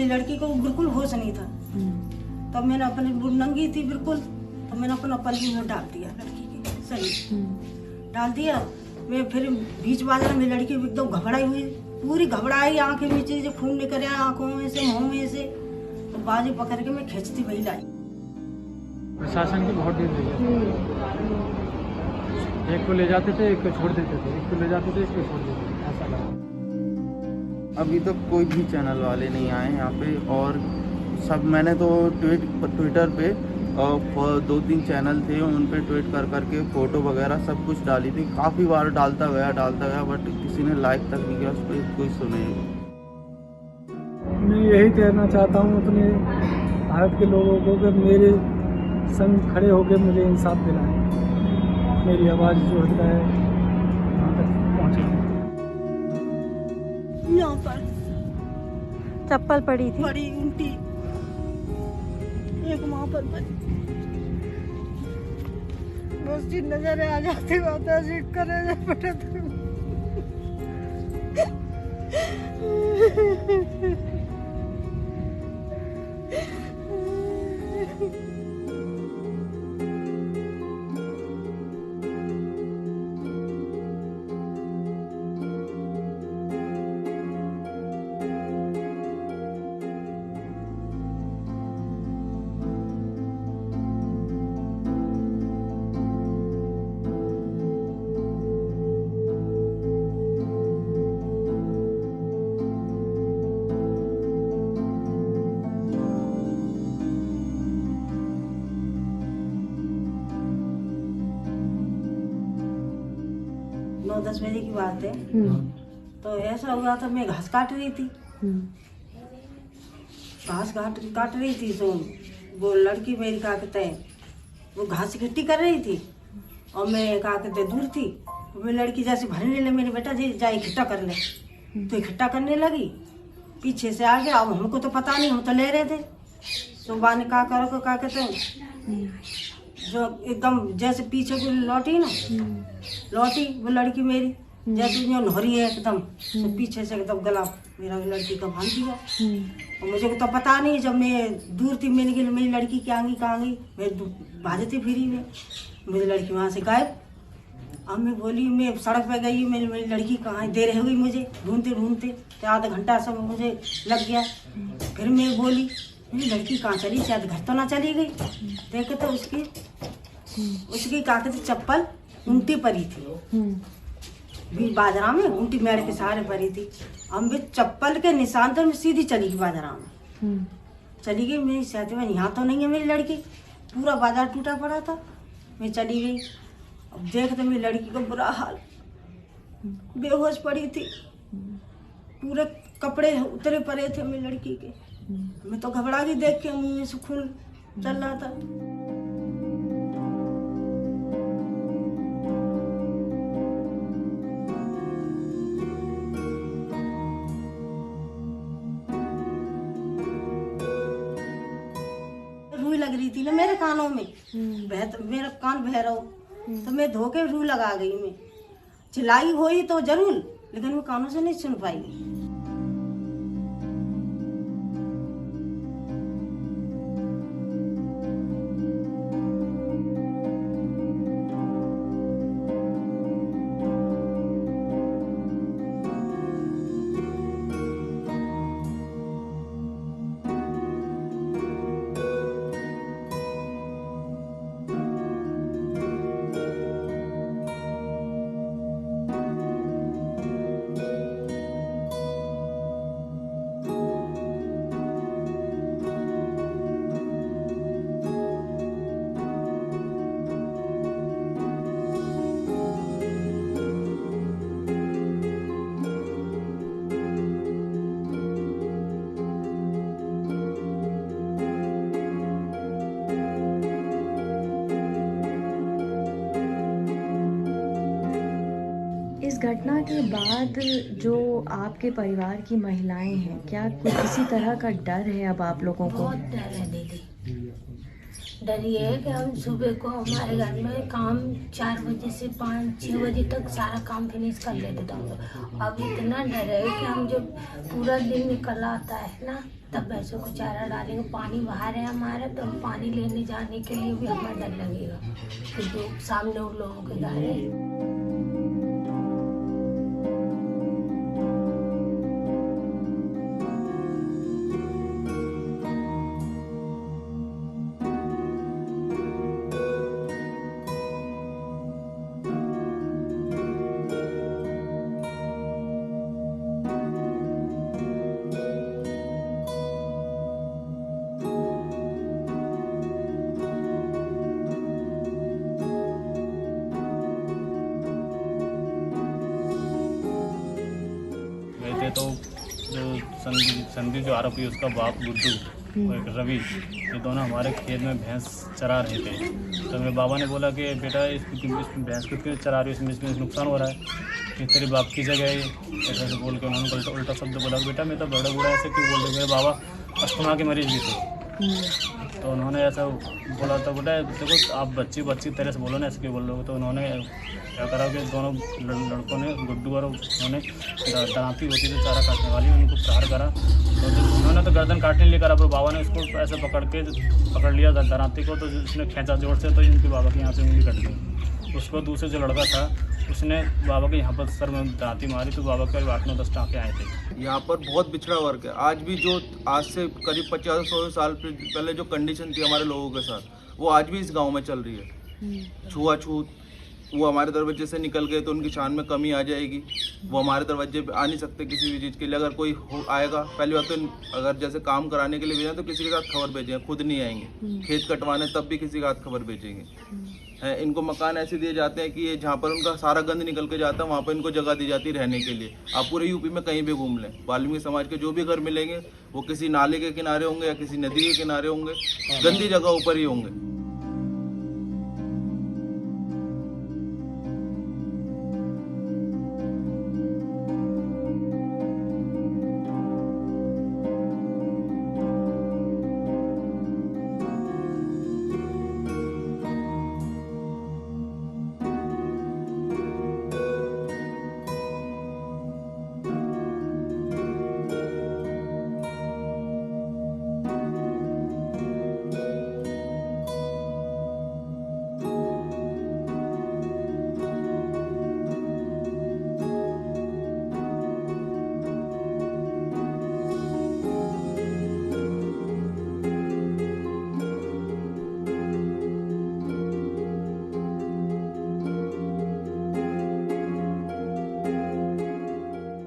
मेरी लड़की को बिल्कुल होश नहीं था। तब मैंने अपने नंगी थी बिल्कुल, तो मैंने अपना पल्ली में डाल दिया लड़की के सही डाल दिया। मैं फिर बीच बाजार में लड़की एकदम घबराई हुई, पूरी घबराई, आंखें नीचे से खून निकल आया आंखों में से मुंह में से, तो बाजू पकड़ के मैं खींचती वही लाई। प्रशासन की बहुत देर रही है। एक को ले जाते थे, एक को छोड़ देते थे, एक को ले जाते थे, एक को छोड़ देते थे, ऐसा लगा। अभी तक कोई भी चैनल वाले नहीं आए यहाँ पे, और सब मैंने तो ट्विटर पे 2-3 चैनल थे उन पे ट्वीट कर करके फ़ोटो वगैरह सब कुछ डाली थी। काफ़ी बार डालता गया बट किसी ने लाइक तक नहीं किया, उस पर कोई सुने। मैं यही कहना चाहता हूँ अपने भारत के लोगों को कि मेरे संग खड़े होकर मुझे इंसाफ दिलाएं। मेरी आवाज़ जो है वहाँ तक पहुँचे। यहाँ पर चप्पल पड़ी थी, बड़ी उल्टी एक वहाँ पर पड़ी, बस जी नजर आ जाती बात है करे पड़े नौ 10 बजे की बात है। तो ऐसा हुआ था, मैं घास काट रही थी, घास काट रही थी, तो वो लड़की मेरी क्या कहते हैं वो घास इकट्ठी कर रही थी, और मैं क्या कहते दूर थी, वो लड़की जैसे भरने ले मेरे बेटा जी जा इकट्ठा कर ले, तो इकट्ठा करने लगी, पीछे से आ गया। अब हमको तो पता नहीं, हम तो ले रहे थे, तो बा ने क्या करो क्या कहते हैं जो एकदम जैसे पीछे को लौटी ना, लौटी वो लड़की मेरी जैसे जो नहरी है एकदम, तो पीछे से एकदम गला मेरा लड़की का बांध दिया। और मुझे तो पता नहीं, जब मैं दूर थी मैंने कि मेरी लड़की कहाँ गई, मैं भाजती फिरी में, मेरी लड़की वहाँ से गायब। अब मैं बोली, मैं सड़क पे गई, मेरी लड़की कहाँ है, देर हो गई मुझे ढूंढते तो आधा घंटा सब मुझे लग गया। फिर मैं बोली मेरी लड़की कहाँ चली, शायद घर तो ना चली गई। देखे तो उसकी क्या कहते चप्पल उल्टी पड़ी थी, बाजरा में उल्टी मेड़ के सहारे पड़ी थी। हम भी चप्पल के निशान तो मैं सीधी चली गई बाजरा में, चली गई। मेरी सहते में यहाँ तो नहीं है मेरी लड़की, पूरा बाजार टूटा पड़ा था, मैं चली गई। अब देखते मेरी लड़की का बुरा हाल, बेहोश पड़ी थी, पूरे कपड़े उतरे पड़े थे मेरी लड़की के। मैं तो घबरा गई देख के, मुंह में से खून चल रहा था। रूई लग रही थी ना मेरे कानों में, मेरा कान बह रहा हो, तो मैं धोके रूई लगा गई। मैं चिल्लाई हुई तो जरूर, लेकिन मैं कानों से नहीं सुन पाई। इस घटना के बाद जो आपके परिवार की महिलाएं हैं, क्या कोई किसी तरह का डर है अब आप लोगों को? बहुत डर है दीदी। डर ये है कि हम सुबह को हमारे घर में काम 4 बजे से 5-6 बजे तक सारा काम फिनिश कर लेते थे हम लोग। अब इतना डर है कि हम जब पूरा दिन निकल आता है ना, तब भैंसों को चारा डालेंगे। पानी बाहर है हमारा, तो हम पानी लेने जाने के लिए भी हमें डर लगेगा कि जो सामने उन लोगों के घर है। गए थे तो जो संदीप जो आरोपी उसका बाप गुड्डू और एक रवि, ये दोनों हमारे खेत में भैंस चरा रहे थे। तो मेरे बाबा ने बोला कि बेटा इस भैंस को क्यों चरा रही हो, इसमें नुकसान हो रहा है, कि तेरे बाप की जगह है। ऐसे बोल के उन्होंने उल्टा शब्द बोला, बेटा मैं तो बड़ा बूढ़ा ऐसे क्यों बोल रहे। मेरे बाबा अस्थमा के मरीज भी थे, तो उन्होंने ऐसा बोला था, बेटा देखो आप बच्ची तरह से बोलो ना, ऐसे क्यों बोल रहे हो। तो उन्होंने क्या करा कि दोनों लड़कों ने, गुड्डू और उन्होंने दराती होती थी चारा काटने वाली, उनको प्रहार करा। तो उन्होंने तो गर्दन काटने लेकर पर बाबा ने उसको ऐसे पकड़ लिया दराती को, तो उसने खींचा जोर से, तो इनके बाबा के यहाँ से उंगली कट गई। उसको दूसरे जो लड़का था उसने बाबा के यहाँ पर सर में दराती मारी, तो बाबा के 8-9-10 टाँके आए थे। यहाँ पर बहुत पिछड़ा वर्ग है। आज भी जो आज से करीब 50-100 साल पहले जो कंडीशन थी हमारे लोगों के साथ, वो आज भी इस गांव में चल रही है। छुआछूत, वो हमारे दरवाजे से निकल गए तो उनकी शान में कमी आ जाएगी। वो हमारे दरवाजे पे आ नहीं सकते किसी भी चीज़ के लिए। अगर कोई आएगा, पहली बात तो अगर जैसे काम कराने के लिए भेजें तो किसी के साथ खबर भेजें, खुद नहीं आएंगे। खेत कटवाने तब भी किसी के साथ खबर भेजेंगे। इनको मकान ऐसे दिए जाते हैं कि ये जहाँ पर उनका सारा गंद निकल के जाता है वहाँ पर इनको जगह दी जाती है रहने के लिए। आप पूरे यूपी में कहीं भी घूम लें, वाल्मीकि समाज के जो भी घर मिलेंगे वो किसी नाले के किनारे होंगे या किसी नदी के किनारे होंगे, गंदी जगह ऊपर ही होंगे।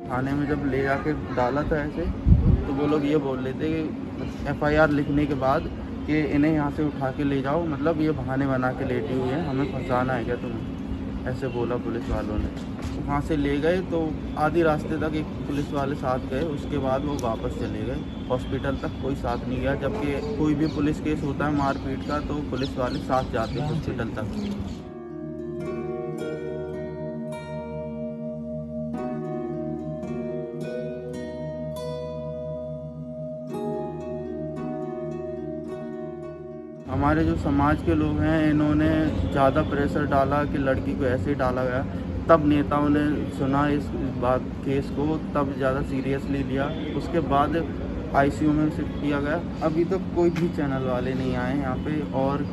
थाने में जब ले जाके डाला था ऐसे, तो वो लोग ये बोल रहे थे कि FIR लिखने के बाद कि इन्हें यहाँ से उठा के ले जाओ, मतलब ये बहाने बना के लेटी हुई है, हमें फंसाना है क्या तुम्हें, ऐसे बोला पुलिस वालों ने। वहाँ से ले गए तो आधी रास्ते तक एक पुलिस वाले साथ गए, उसके बाद वो वापस चले गए। हॉस्पिटल तक कोई साथ नहीं गया, जबकि कोई भी पुलिस केस होता है मारपीट का तो पुलिस वाले साथ जाते हैं हॉस्पिटल तक। हमारे जो समाज के लोग हैं इन्होंने ज़्यादा प्रेशर डाला कि लड़की को ऐसे ही डाला गया, तब नेताओं ने सुना इस बात केस को, तब ज़्यादा सीरियसली लिया। उसके बाद ICU में शिफ्ट किया गया। अभी तक कोई भी चैनल वाले नहीं आए यहाँ पे, और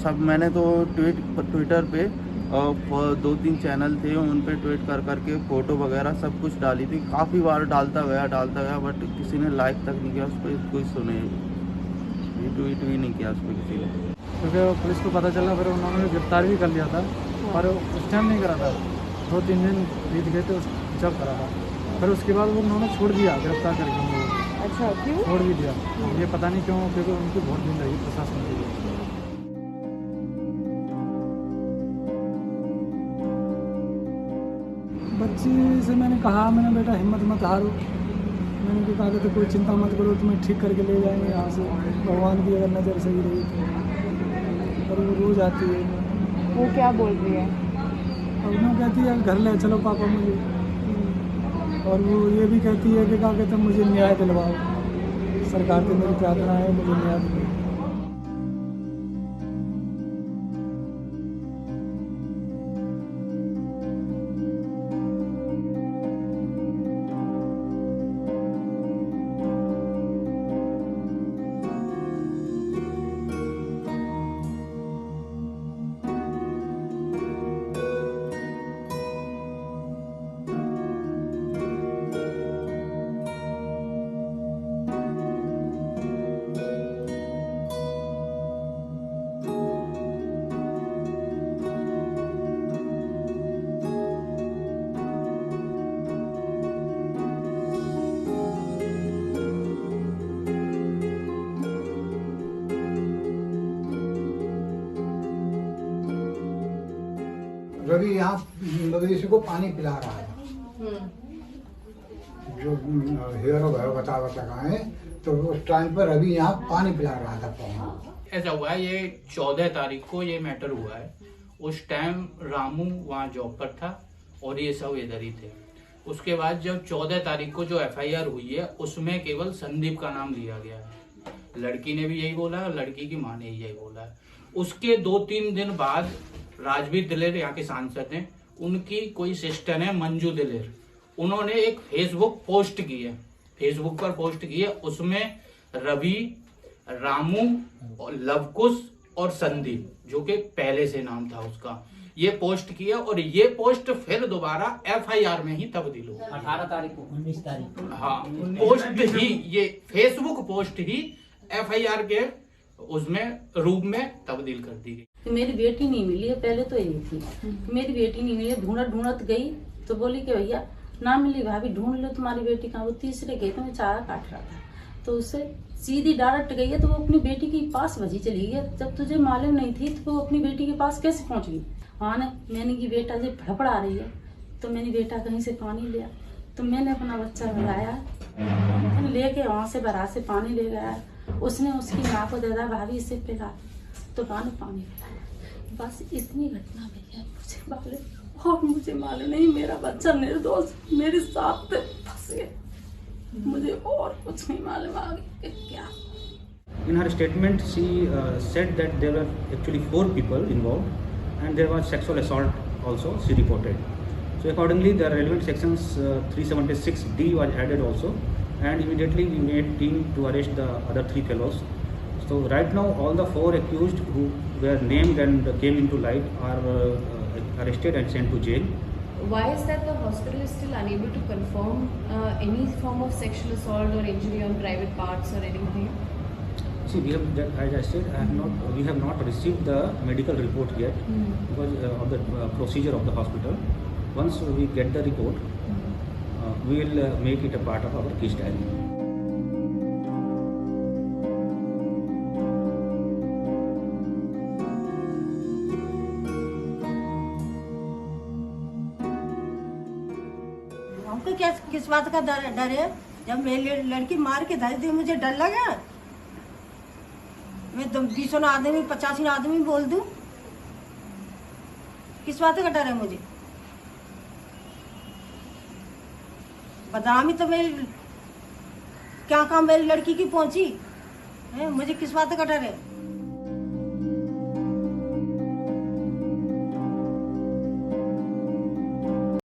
सब मैंने तो ट्विटर पे 2-3 चैनल थे उन पे ट्वीट करके फ़ोटो वगैरह सब कुछ डाली थी। काफ़ी बार डालता गया बट किसी ने लाइक तक नहीं किया उस पर, कोई सुने ट्वीट भी नहीं किया उस पर किसी ने। क्योंकि पुलिस को पता चला, फिर उन्होंने गिरफ्तार भी कर लिया था, पर उस टाइम नहीं करा था। 2-3 दिन बीत गए थे जब करा था, फिर उसके बाद वो उन्होंने छोड़ दिया गिरफ्तार करके हम लोगों को। अच्छा, क्यों छोड़ भी दिया, ये पता नहीं क्यों, क्योंकि उनकी बहुत दिन रही प्रशासन के लिए। बच्ची से मैंने कहा, मैंने बेटा हिम्मत मत हारो, मैंने कहा कि तो कोई चिंता मत करो, तुम्हें ठीक करके ले जाएंगे यहाँ से, भगवान की अगर नज़र सही रही तो। और वो रोज़ आती है। वो क्या बोल रही है? और वो कहती है घर ले चलो पापा मुझे, और वो ये भी कहती है कि क्या कहते मुझे न्याय दिलवाओ, सरकार से मेरी प्रार्थना है मुझे न्याय दिलवाओ। रवि यहाँ मवेशी को पानी पिला रहा था, जो हेयर बता गए, तो उस टाइम पर रवि यहाँ पानी पिला रहा था पानी। ऐसा हुआ है, ये 14 तारीख को ये मैटर हुआ है। उस टाइम रामू वहाँ जॉब पर था और ये सब इधर ही थे। उसके बाद जब 14 तारीख को जो FIR हुई है उसमें केवल संदीप का नाम लिया गया है। लड़की ने भी यही बोला है और लड़की की माँ ने यही बोला है। उसके 2-3 दिन बाद राजवीर दिलेर यहाँ के सांसद हैं, उनकी कोई सिस्टर है मंजू दिलेर, उन्होंने एक फेसबुक पोस्ट की है, फेसबुक पर पोस्ट की है। उसमें रवि, रामू और लवकुश और संदीप, जो कि पहले से नाम था उसका, ये पोस्ट किया और ये पोस्ट फिर दोबारा FIR में ही तब्दील हो 18 तारीख को 19 तारीख को, हाँ, पोस्ट ही, ये फेसबुक पोस्ट ही FIR के उसमें रूप में तब्दील कर दी गई। मेरी बेटी नहीं मिली है, पहले तो यही थी, मेरी बेटी नहीं मिली, ढूंढत गई तो बोली कि भैया ना मिली भाभी, ढूंढ लो तुम्हारी बेटी कहाँ। वो तीसरे गए तो मैं चारा काट रहा था, तो उससे सीधी डायरेक्ट गई है, तो वो अपनी बेटी के पास भजी चली गई। जब तुझे मालूम नहीं थी तो वो अपनी बेटी के पास कैसे पहुंच गई। वहाँ ने मैंने की बेटा जब फड़फड़ा रही है तो मैंने बेटा कहीं से पानी लिया, तो मैंने अपना बच्चा भराया, लेके वहाँ से बरा से पानी ले गया। उसने उसकी माँ को दादा भाभी इसे पिला, तो माँ ने पानी पिलाया। बस इतनी घटना भैया मुझे मालूम, और मुझे मालूम नहीं, मेरा बच्चा निर्दोष मेरे साथ फंस गया, मुझे और कुछ नहीं मालूम आगे क्या। In her statement, she said that there were actually 4 people involved, and there was sexual assault also. She reported. So accordingly, the relevant sections 376D was added also, and immediately we made team to arrest the other 3 fellows. So right now, all the 4 accused who were named and came into light are arrested and sent to jail. Why is that the hospital is still unable to confirm any form of sexual assault or injury on private parts or anything? See, we have, as I said, we have not received the medical report yet because of the procedure of the hospital. Once we get the report, we will make it a part of our case diary. हमको क्या किस बात का डर है? जब मेरी लड़की मार के धर दी, मुझे डर लगा। मैं 20 आदमी 85 आदमी बोल दूं, किस बात का डर है मुझे? बदनामी तो मेरी क्या काम मेरी लड़की की पहुंची है, मुझे किस बात का डर है?